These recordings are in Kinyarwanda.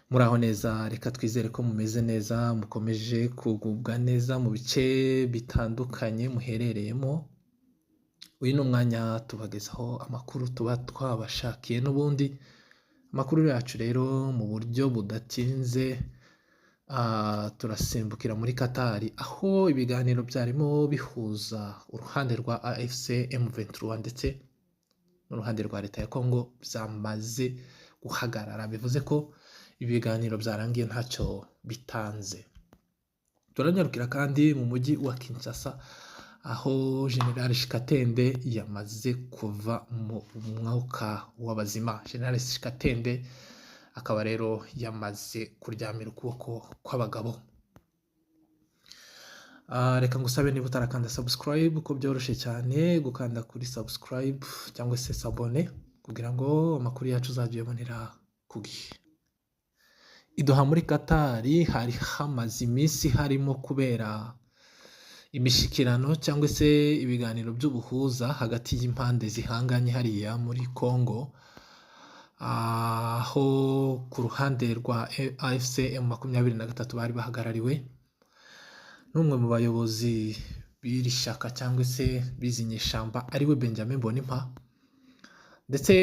Muraho neza, reka twizere ko mumeze neza, mukomeje kugubwa neza mu bice bitandukanye muherereyemo. Uyu ni umwanya tubagezaho amakuru tuba twabashakiye n'ubundi. Amakuru yacu rero mu buryo budatinze, turasimbukira muri Qatar, aho ibiganiro byarimo bihuza uruhande rwa AFC M23 ndetse n'uruhande rwa leta ya Congo byamaze guhagarara. Bivuze ko ibiganiro byarangiye ntacyo bitanze. Turanyarukira kandi mu mujyi wa Kinshasa, aho General Shikatende yamaze kuva mu mwuka w'abazima. General Shikatende akaba rero yamaze kuryamira ukuboko kw'abagabo. Reka ngusabe niba utarakanda subscribe, ko byoroshye cyane gukanda kuri subscribe cyangwa se sabone kugira ngo amakuru yacu uzajye uyabonera ku gihe. Idoha muri Qatar hari hamaze iminsi harimo kubera imishikirano cyangwa se ibiganiro by'ubuhuza hagati y'impande zihanganye hariya muri Congo, aho ku ruhande rwa AFC M23 bari bahagarariwe n'umwe mu bayobozi b'iri shyaka cyangwa se bizi nyeshyamba ariwe Benjamin Mbonimpa, ndetse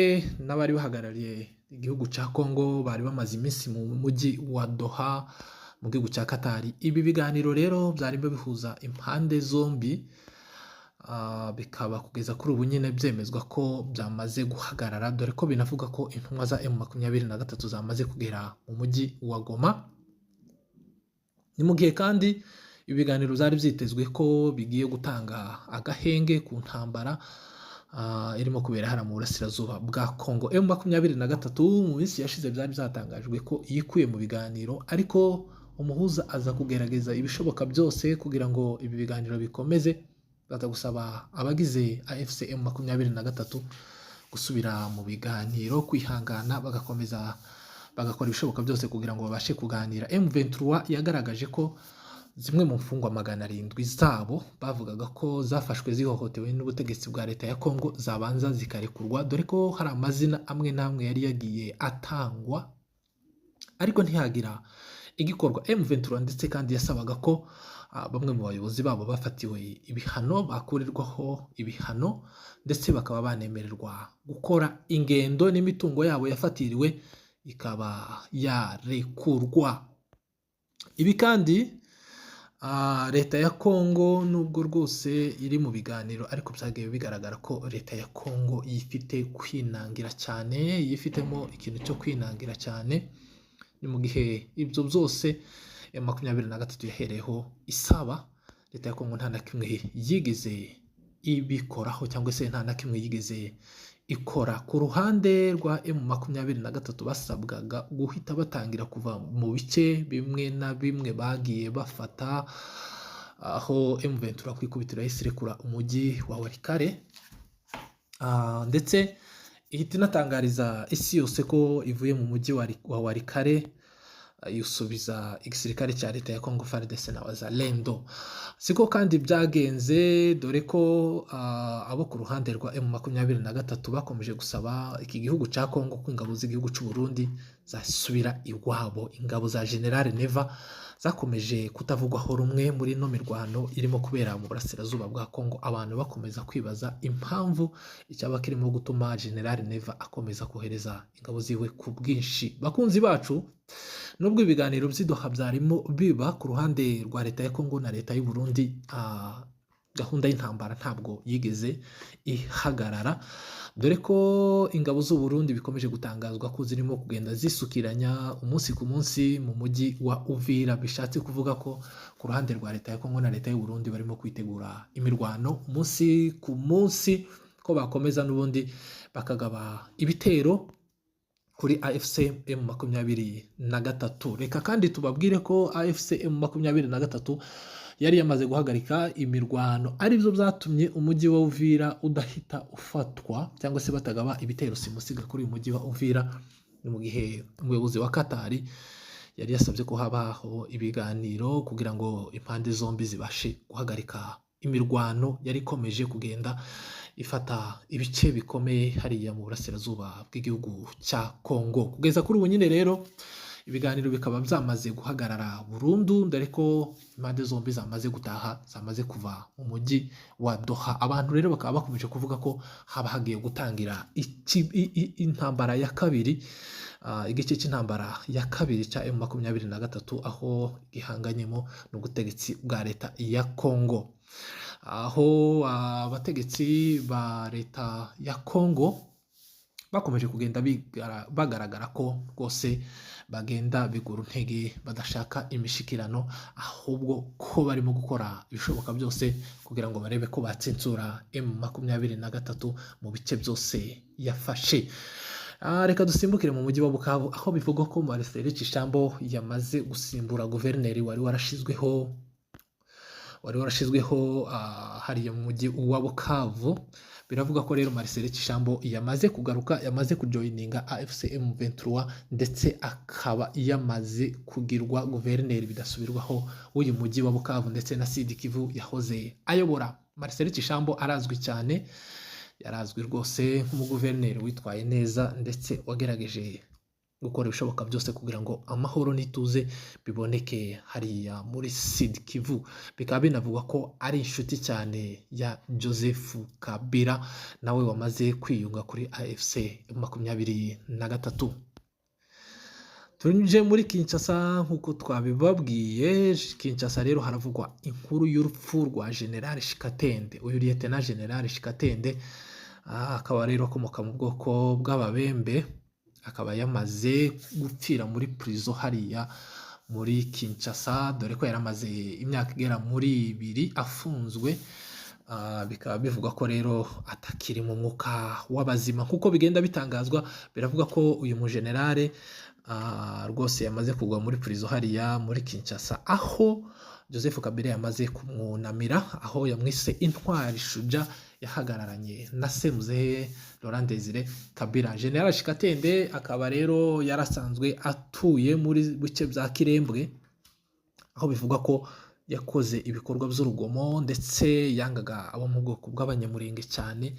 n'abari bahagarariye igihugu cya Congo bari bamaze iminsi mu mujyi wa Doha mu gihugu cya Qatar. Ibi biganiro rero byarimo bihuza impande zombi, bikaba kugeza kuri ubu nyine byemezwa ko byamaze guhagarara, dore ko binavuga ko intumwa za M23 zamaze kugera mu mujyi wa Goma. Ni mu gihe kandi ibiganiro byari byitezwe ko bigiye gutanga agahenge ku ntambara irimo kubera hano mu burasirazuba bwa Congo. M23 mu minsi yashize byari byatangajwe ko yikuye mu biganiro, ariko umuhuza aza kugerageza ibishoboka byose kugira ngo ibi biganiro bikomeze. Baza gusaba abagize AFC M23 gusubira mu biganiro, kwihangana, bagakomeza bagakora ibishoboka byose kugira ngo babashe kuganira. M23 yagaragaje ko zimwe mu mfungwa 700 zabo bavugaga ko zafashwe zihohotewe n'ubutegetsi bwa leta ya Congo zabanza zikarekurwa, dore ko hari amazina amwe n'amwe yari yagiye atangwa ariko ntihagira igikorwa. M23 ndetse kandi yasabaga ko bamwe mu bayobozi babo bafatiwe ibihano bakurirwaho ibihano, ndetse bakaba banemererwa gukora ingendo, n'imitungo yabo yafatiriwe ikaba yarekurwa. Ibi kandi leta ya Congo nubwo rwose iri mu biganiro, ariko byagiye bigaragara ko leta ya Congo yifite kwinangira cyane, yifitemo ikintu cyo kwinangira cyane. Ni mu gihe ibyo byose M23 yahereyeho isaba, leta ya Congo nta na kimwe yigeze ibikoraho cyangwa se nta na kimwe yigeze ikora. Ku ruhande rwa M23 basabwaga guhita batangira kuva mu bice bimwe na bimwe bagiye bafata, aho M23 kwikubitira yahise irekura umujyi wa Walikale, ndetse ihita inatangariza isi yose ko ivuye mu mujyi wa Walikale, yusubiza igisirikare cya leta ya Congo FARDC na Wazalendo. Siko kandi byagenze, dore ko abo ku ruhande rwa M23 bakomeje gusaba iki gihugu cya Congo ko ingabo z'igihugu cy'u Burundi zasubira iwabo. Ingabo za General Neva zakomeje kutavugwaho rumwe muri ino mirwano irimo kubera mu burasirazuba bwa Congo, abantu bakomeza kwibaza impamvu icyaba kirimo gutuma General Neva akomeza kohereza ingabo ziwe ku bwinshi. Bakunzi bacu, nubwo ibiganiro by'Idoha byarimo biba ku ruhande rwa leta ya Congo na leta y'u Burundi, gahunda y'intambara ntabwo yigeze ihagarara, dore ko ingabo z'u Burundi bikomeje gutangazwa ko zirimo kugenda zisukiranya umunsi ku munsi mu mujyi wa Uvira. Bishatse kuvuga ko ku ruhande rwa leta ya Congo na leta y'u Burundi barimo kwitegura imirwano umunsi ku munsi, ko bakomeza n'ubundi bakagaba ibitero kuri AFC M23. Reka kandi tubabwire ko AFC M23 yari yamaze guhagarika imirwano, aribyo byatumye umujyi wa Uvira udahita ufatwa cyangwa se batagaba ibitero simusiga kuri uyu mujyi wa Uvira. Ni mu gihe umuyobozi wa Qatar yari yasabye ko habaho ibiganiro kugira ngo impande zombi zibashe guhagarika imirwano yari ikomeje kugenda ifata ibice bikomeye hariya mu burasirazuba bw'igihugu cya Congo. Kugeza kuri ubu nyine rero ibiganiro bikaba byamaze guhagarara burundu dore ko impande zombi zamaze gutaha, zamaze kuva mu mujyi wa Doha. Abantu rero bakaba bakomeje kuvuga ko haba hagiye gutangira intambara ya kabiri, igice cy'intambara ya kabiri cya M23 aho gihanganyemo n'ubutegetsi bwa leta ya Congo, aho abategetsi ba leta ya Congo bakomeje kugenda bagaragara ko rwose bagenda bigura intege, badashaka imishikirano, ahubwo ko barimo gukora ibishoboka byose kugira ngo barebe ko batsitsura M23 mu bice byose yafashe. Reka dusimbukire mu mujyi wa Bukavu aho bivugwa ko Marcel Tshisambo yamaze gusimbura guverineri wari warashyizweho hariya mu mujyi wa Bukavu. Biravuga ko rero Marcel Tshisambo yamaze kugaruka, yamaze kujoyininga AFC M23 ndetse akaba yamaze kugirwa guverineri bidasubirwaho w'uyu mujyi wa Bukavu ndetse na Sud Kivu yahoze ayobora. Marcel Tshisambo arazwi cyane, yarazwi rwose nk'umuguverineri witwaye neza ndetse wagerageje gukora ibishoboka byose kugira ngo amahoro n'ituze biboneke hariya muri Sud Kivu. Bikaba binavugwa ko ari inshuti cyane ya Joseph Kabila nawe wamaze kwiyunga kuri AFC M23. Tuje muri Kinshasa nk'uko twabibabwiye. Kinshasa rero haravugwa inkuru y'urupfu rwa General Shikatende. Uyu Lieutenant General Shikatende akaba rero akomoka mu bwoko bw'Ababembe, akaba yamaze gupfira muri prison hariya muri Kinshasa dore ko yaramaze imyaka igera muri 2 afunzwe. Bikaba bivuga ko rero atakiri mu mwuka w'abazima nk'uko bigenda bitangazwa. Biravuga ko uyu mugenerale rwose yamaze kugwa muri prison hariya muri Kinshasa, aho Joseph Kabila yamaze kumwunamira, aho yamwise intwari shuja yahagararanye na Semuze Laurent Desire Kabila. General Shikatende akaba rero yarasanzwe atuye muri bice bya Kirembwe, aho bivugwa ko yakoze ibikorwa by'urugomo ndetse yangaga abo mu bwoko bw'abanyamurenge cyane.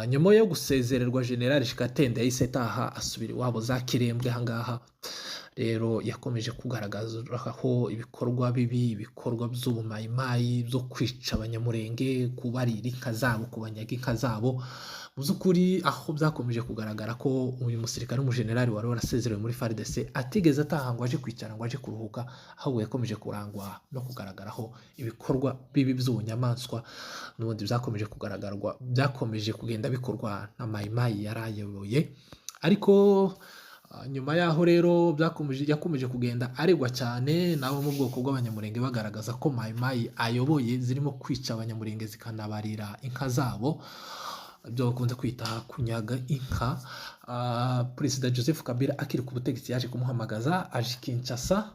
Nyuma yo gusezererwa General Shikatende yahise taha asubira iwabo za Kirembwe. Ahangaha rero yakomeje kugaragaza aho ibikorwa bibi, ibikorwa by'ubumayimayi byo kwica abanyamurenge, kubarira inka zabo, kubanyaga inka zabo. Mu by'ukuri aho byakomeje kugaragara ko uyu musirikare w'umugenerali wari warasezerewe muri FARDC atigeze ataha ngo aje kwicara ngo aje kuruhuka, ahubwo yakomeje kurangwa no kugaragaraho ibikorwa bibi by'ubunyamaswa n'ubundi byakomeje kugenda bikorwa na mayimayi yarayoboye. Ariko nyuma yaho rero yakomeje kugenda aregwa cyane nabo mu bwoko bw'abanyamurenge, bagaragaza ko mayimayi ayoboye zirimo kwica abanyamurenge zikanabarira inka zabo, ibyo bakunze kwita kunyaga inka. Perezida Joseph Kabila akiri ku butegetsi yaje kumuhamagaza aje Kinshasa.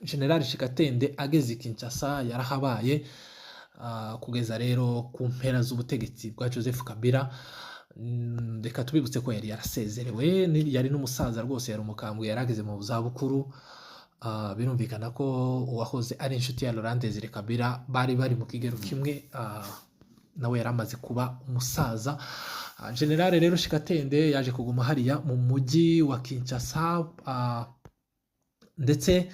General Shikatende ageze Kinshasa yarahabaye kugeza rero ku mpera z'ubutegetsi bwa Joseph Kabila. Reka tubibutse ko yari yarasezerewe, yari n'umusaza rwose, yari umukambwe, yarageze mu zabukuru. Birumvikana ko uwahoze ari inshuti ya Laurent Desire Kabila bari mu kigero kimwe, nawe yaramaze kuba umusaza. General rero Shikatende yaje kuguma hariya mu mujyi wa Kinshasa, ndetse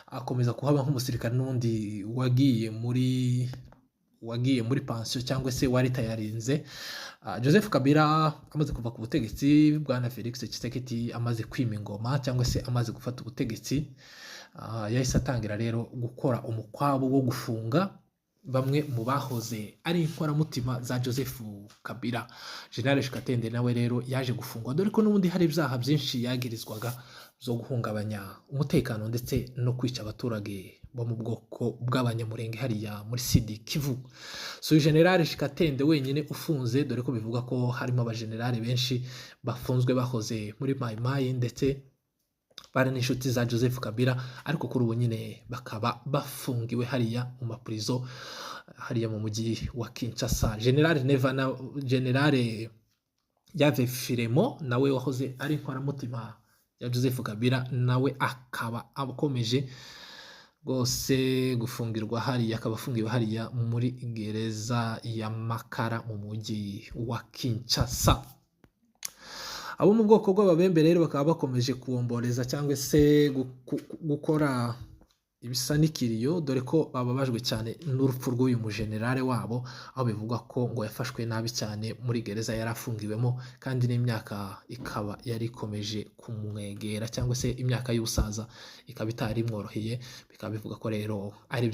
akomeza kuhaba nk'umusirikare n'undi wagiye muri pension cyangwa se waritayarinze. Joseph Kabila amaze kuva ku butegetsi, bwana Felix Tshisekedi amaze kwima ingoma cyangwa se amaze gufata ubutegetsi, yahise atangira rero gukora umukwabo wo gufunga bamwe mu bahoze ari inkoramutima za Joseph Kabila. General Shikatende nawe rero yaje gufungwa dore ko n'ubundi hari ibyaha byinshi yagirizwaga zo guhungabanya umutekano ndetse no kwica abaturage bo mu bwoko bw'abanyamurenge hariya muri Sud Kivu. So General Shikatende wenyine ufunze, dore ko bivuga ko harimo abagenerali benshi bafunzwe bahoze muri mayimayi ndetse bari n'inshuti za Joseph Kabila, ariko kuri ubu nyine bakaba bafungiwe hariya mu maprizo hariya mu mujyi wa Kinshasa. General Yave Firemo nawe wahoze ari inkoramutima ya Joseph Kabila, nawe akaba akomeje rwose gufungirwa hariya, akaba afungiwe hariya muri gereza ya Makara mu mujyi wa Kinshasa. Abo mu bwoko bw'Ababembe rero bakaba bakomeje kuwomboreza cyangwa se gukora ibisa n'ikiriyo, dore ko bababajwe cyane n'urupfu rw'uyu mujenerale wabo, aho bivugwa ko ngo yafashwe nabi cyane muri gereza yari afungiwemo, kandi n'imyaka ikaba yari ikomeje kumwegera cyangwa se imyaka y'ubusaza ikaba itari imworoheye, bikaba bivuga ko rero ari